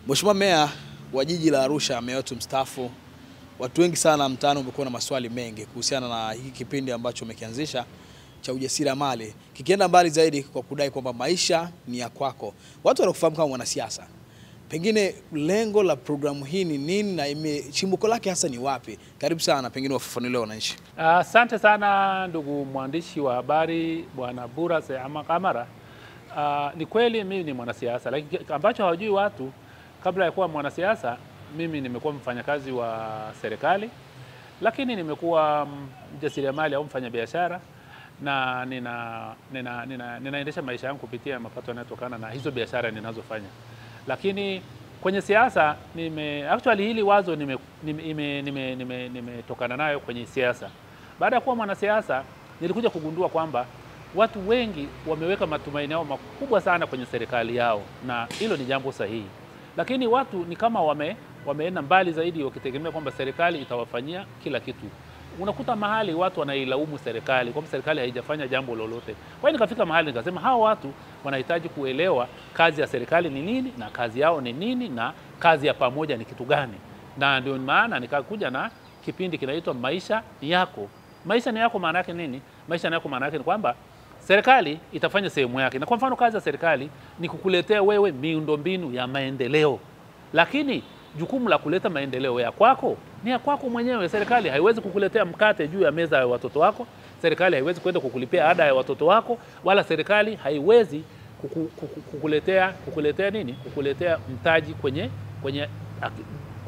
Mheshimiwa Meya wa jiji la Arusha, meya wetu mstaafu, watu wengi sana mtaani wamekuwa na maswali mengi kuhusiana na hiki kipindi ambacho umekianzisha cha ujasiriamali. Kikienda mbali zaidi kwa kudai kwamba maisha ni ya kwako. Watu wanakufahamu kama mwanasiasa. Pengine lengo la programu hii ni nini na chimbuko lake hasa ni wapi? Karibu sana, pengine wafafanulie wananchi. Asante sana ndugu mwandishi wa habari Bwana Burase ama Kamara. Ni kweli mimi ni mwanasiasa, lakini ambacho hawajui watu, kabla ya kuwa mwanasiasa mimi nimekuwa mfanyakazi wa serikali, lakini nimekuwa mjasiriamali au mfanyabiashara na ninaendesha maisha yangu kupitia mapato yanayotokana na hizo biashara ninazofanya. Lakini kwenye siasa actually hili wazo nimetokana nayo kwenye siasa. Baada ya kuwa mwanasiasa nilikuja kugundua kwamba watu wengi wameweka matumaini yao makubwa sana kwenye serikali yao, na hilo ni jambo sahihi. Lakini watu ni kama wameenda mbali zaidi wakitegemea kwamba serikali itawafanyia kila kitu. Unakuta mahali watu wanailaumu serikali kwamba serikali haijafanya jambo lolote. Kwa hiyo nikafika mahali nikasema hawa watu wanahitaji kuelewa kazi ya serikali ni nini na kazi yao ni nini na kazi ya pamoja ni kitu gani. Na ndio maana nikakuja na kipindi kinaitwa Maisha ni Yako. Maisha ni Yako maana yake nini? Maisha ni Yako maana yake ni kwamba serikali itafanya sehemu yake. Na kwa mfano kazi ya serikali ni kukuletea wewe miundombinu ya maendeleo. Lakini jukumu la kuleta maendeleo ya kwako ni ya kwako mwenyewe. Serikali haiwezi kukuletea mkate juu ya meza ya watoto wako. Serikali haiwezi kwenda kukulipia ada ya watoto wako, wala serikali haiwezi kukuletea nini? Kukuletea mtaji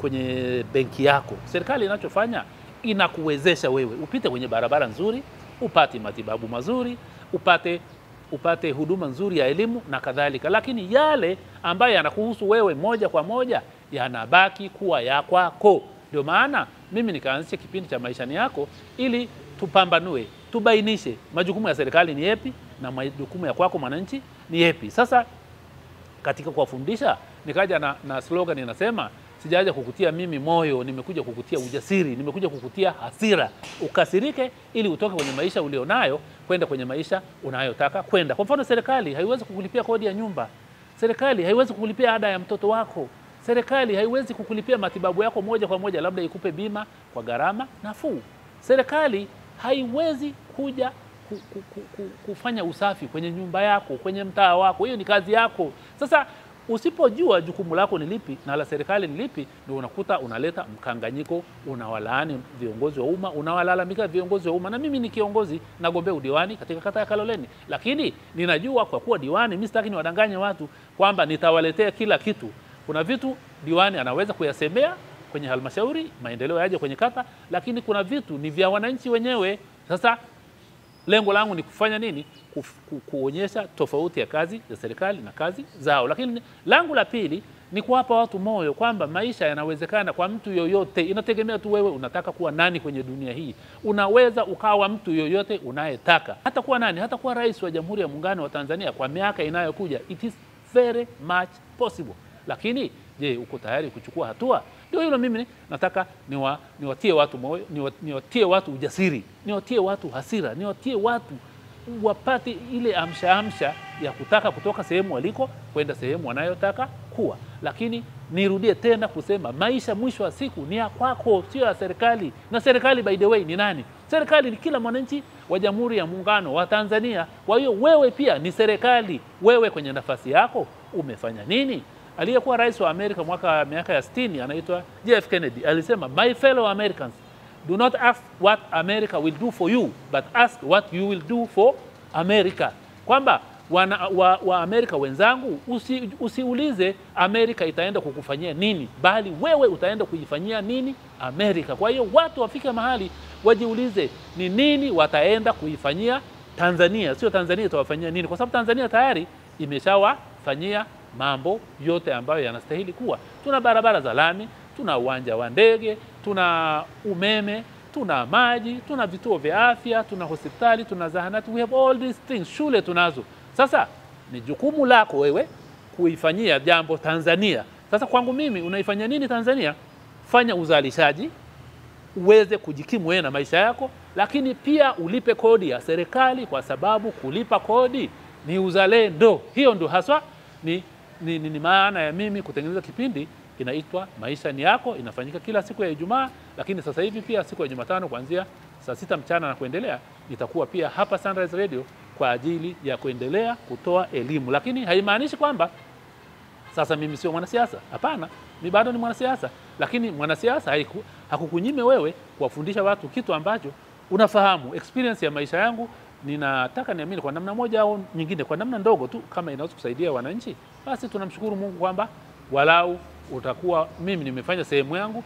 kwenye benki yako. Serikali inachofanya inakuwezesha wewe upite kwenye barabara nzuri, upate matibabu mazuri, upate huduma nzuri ya elimu na kadhalika. Lakini yale ambayo yanakuhusu wewe moja kwa moja yanabaki kuwa ya kwako. Ndio maana mimi nikaanzisha kipindi cha Maisha ni Yako ili tupambanue, tubainishe majukumu ya serikali ni yapi na majukumu ya kwako mwananchi ni yapi. Sasa katika kuwafundisha nikaja na slogan inasema, sijaja kukutia mimi moyo, nimekuja kukutia ujasiri, nimekuja kukutia hasira. Ukasirike ili utoke kwenye maisha ulionayo kwenda kwenye maisha unayotaka kwenda. Kwa mfano serikali haiwezi kukulipia kodi ya nyumba. Serikali haiwezi kukulipia ada ya mtoto wako. Serikali haiwezi kukulipia matibabu yako moja kwa moja, labda ikupe bima kwa gharama nafuu. Serikali haiwezi kuja kufanya usafi kwenye nyumba yako, kwenye mtaa wako. Hiyo ni kazi yako. Sasa usipojua jukumu lako ni lipi na la serikali ni lipi, ndio unakuta unaleta mkanganyiko, unawalaani viongozi wa umma, unawalalamika viongozi wa umma. Na mimi ni kiongozi, nagombea udiwani katika kata ya Kaloleni. Lakini ninajua kwa kuwa diwani, mimi sitaki niwadanganye watu kwamba nitawaletea kila kitu. Kuna vitu diwani anaweza kuyasemea kwenye halmashauri, maendeleo yaje kwenye kata, lakini kuna vitu ni vya wananchi wenyewe. Sasa lengo langu ni kufanya nini? Kuonyesha tofauti ya kazi ya serikali na kazi zao. Lakini langu la pili ni kuwapa watu moyo kwamba maisha yanawezekana kwa mtu yoyote. Inategemea tu wewe unataka kuwa nani kwenye dunia hii. Unaweza ukawa mtu yoyote unayetaka. Hata kuwa nani? Hata kuwa rais wa Jamhuri ya Muungano wa Tanzania kwa miaka inayokuja. It is very much possible. Lakini je, uko tayari kuchukua hatua? Ndio hilo mimi nataka niwatie watu moyo, niwatie watu ujasiri, niwatie watu hasira, niwatie watu wapate ile amsha ya kutaka kutoka sehemu waliko kwenda sehemu wanayotaka kuwa. Lakini nirudie tena kusema maisha mwisho wa siku ni ya kwako, sio ya serikali. Na serikali by the way ni nani? Serikali ni kila mwananchi wa Jamhuri ya Muungano wa Tanzania. Kwa hiyo wewe pia ni serikali. Wewe kwenye nafasi yako umefanya nini? Aliyekuwa rais wa Amerika miaka ya 60 anaitwa JF Kennedy alisema, my fellow Americans, do not ask what America will do for you, but ask what you will do for America. Kwamba wa Amerika wenzangu, usiulize Amerika itaenda kukufanyia nini, bali wewe utaenda kuifanyia nini Amerika. Kwa hiyo watu wafike mahali wajiulize ni nini wataenda kuifanyia Tanzania, sio Tanzania itawafanyia nini, kwa sababu Tanzania tayari imeshawafanyia mambo yote ambayo yanastahili kuwa. Tuna barabara za lami, tuna uwanja wa ndege, tuna umeme, tuna maji, tuna vituo vya afya, tuna hospitali, tuna zahanati. We have all these things. Shule tunazo. Sasa ni jukumu lako wewe kuifanyia jambo Tanzania. Sasa kwangu mimi, unaifanyia nini Tanzania? Fanya uzalishaji, uweze kujikimu wewe na maisha yako, lakini pia ulipe kodi ya serikali, kwa sababu kulipa kodi ni uzalendo. Hiyo ndio haswa ni maana ya mimi kutengeneza kipindi inaitwa Maisha ni Yako, inafanyika kila siku ya Ijumaa, lakini sasa hivi pia siku ya Jumatano kuanzia saa 6 mchana na kuendelea itakuwa pia hapa Sunrise Radio kwa ajili ya kuendelea kutoa elimu. Lakini haimaanishi kwamba sasa mimi sio mwanasiasa. Hapana, mimi bado ni mwanasiasa, lakini mwanasiasa hakukunyime wewe kuwafundisha watu kitu ambacho unafahamu. Experience ya maisha yangu ninataka niamini kwa namna moja au nyingine, kwa namna ndogo tu, kama inaweza kusaidia wananchi, basi tunamshukuru Mungu kwamba walau utakuwa mimi nimefanya sehemu yangu.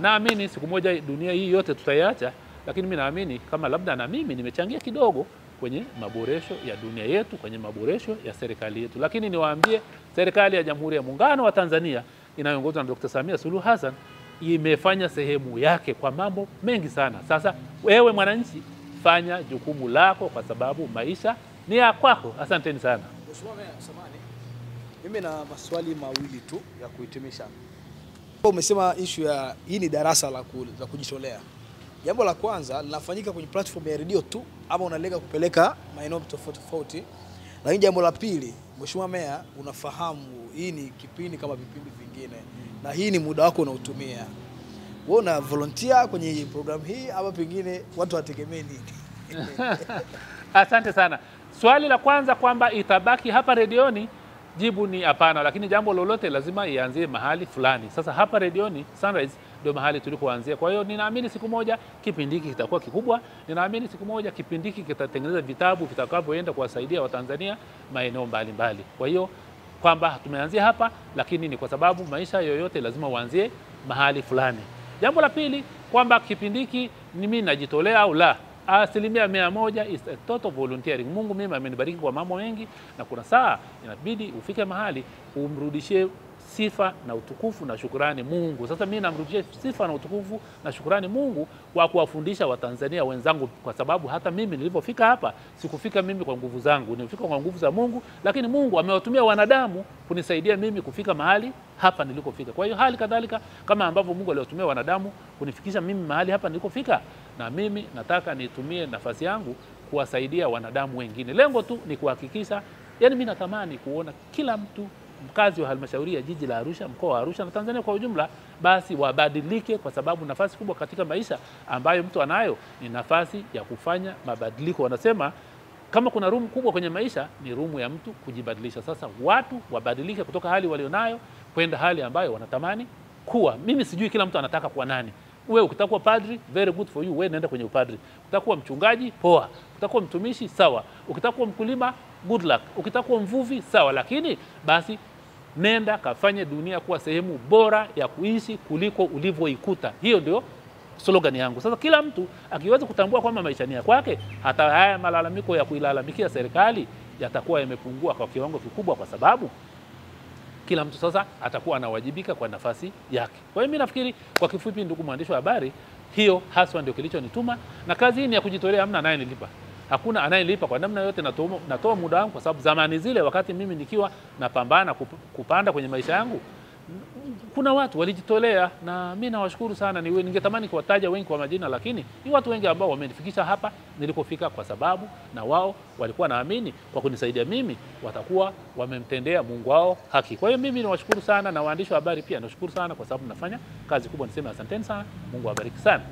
Naamini siku moja dunia hii yote tutaiacha, lakini mimi naamini kama labda na mimi nimechangia kidogo kwenye maboresho ya dunia yetu, kwenye maboresho ya serikali yetu. Lakini niwaambie, serikali ya Jamhuri ya Muungano wa Tanzania inayoongozwa na Dr. Samia Suluhu Hassan imefanya sehemu yake kwa mambo mengi sana. Sasa wewe mwananchi, fanya jukumu lako kwa sababu maisha ni ya kwako. Asanteni sana. Mheshimiwa Meya, samahani, mimi na maswali mawili tu ya kuhitimisha. Umesema issue ya hii ni darasa la kujitolea. Jambo la kwanza linafanyika kwenye platform ya radio tu ama unalenga kupeleka maeneo tofauti tofauti? Lakini jambo la pili, Mheshimiwa Meya, unafahamu hii ni kipindi kama vipindi vingine na hii ni muda wako unaotumia. Wewe una volunteer kwenye program hii ama pengine watu wategemee nini? Asante sana. Swali la kwanza kwamba itabaki hapa redioni, jibu ni hapana, lakini jambo lolote lazima ianzie mahali fulani. Sasa hapa redioni Sunrise ndio mahali tulikoanzia. Kwa hiyo ninaamini siku moja kipindi hiki kitakuwa kikubwa. Ninaamini siku moja kipindi hiki kitatengeneza vitabu vitakavyoenda kuwasaidia Watanzania maeneo mbalimbali. Kwa hiyo kwamba tumeanzia hapa, lakini ni kwa sababu maisha yoyote lazima uanzie mahali fulani. Jambo la pili kwamba kipindi hiki mimi najitolea au la, 100% is a total volunteering. Mungu mimi amenibariki kwa mambo mengi, na kuna saa inabidi ufike mahali umrudishie sifa na utukufu na shukrani Mungu. Sasa mimi namrudishia sifa na utukufu na shukrani Mungu kwa kuwafundisha Watanzania wenzangu, kwa sababu hata mimi nilipofika hapa sikufika mimi kwa nguvu zangu, nilifika kwa nguvu za Mungu, lakini Mungu amewatumia wanadamu kunisaidia mimi kufika mahali hapa nilikofika. Kwa hiyo hali kadhalika kama ambavyo Mungu aliwatumia wanadamu kunifikisha mimi mahali hapa nilikofika, na mimi nataka nitumie nafasi yangu kuwasaidia wanadamu wengine. Lengo tu ni kuhakikisha, yani mimi natamani kuona kila mtu mkazi wa halmashauri ya jiji la Arusha, mkoa wa Arusha na Tanzania kwa ujumla, basi wabadilike, kwa sababu nafasi kubwa katika maisha ambayo mtu anayo ni nafasi ya kufanya mabadiliko. Wanasema kama kuna room kubwa kwenye maisha ni room ya mtu kujibadilisha. Sasa watu wabadilike kutoka hali walionayo kwenda hali ambayo wanatamani kuwa. Mimi sijui kila mtu anataka kuwa nani. Wewe ukitaka kuwa padri, very good for you, wewe nenda kwenye upadri. Ukitaka kuwa mchungaji, poa. Ukitaka kuwa mtumishi, sawa. Ukitaka kuwa mkulima, good luck. Ukitaka kuwa mvuvi, sawa, lakini basi nenda kafanye dunia kuwa sehemu bora ya kuishi kuliko ulivyoikuta. Hiyo ndio slogan yangu. Sasa kila mtu akiweza kutambua kwamba maisha ni ya kwake, hata haya malalamiko ya kuilalamikia serikali yatakuwa yamepungua kwa kiwango kikubwa, kwa sababu kila mtu sasa atakuwa anawajibika kwa nafasi yake. Kwa hiyo mimi nafikiri kwa kifupi, ndugu mwandishi wa habari, hiyo haswa ndio kilichonituma, na kazi hii ni ya kujitolea, hamna anayenilipa. Hakuna anayelipa kwa namna yote, natoa muda wangu, kwa sababu zamani zile wakati mimi nikiwa napambana kupanda kwenye maisha yangu, kuna watu walijitolea na mimi nawashukuru sana. Ningetamani kuwataja wengi kwa majina, lakini ni watu wengi ambao wamenifikisha hapa nilikofika, kwa sababu na wao walikuwa naamini kwa kunisaidia mimi watakuwa wamemtendea Mungu wao haki. Kwa hiyo mimi nawashukuru sana, na waandishi wa habari pia nashukuru sana kwa sababu nafanya kazi kubwa. Niseme asanteni sana, Mungu awabariki sana.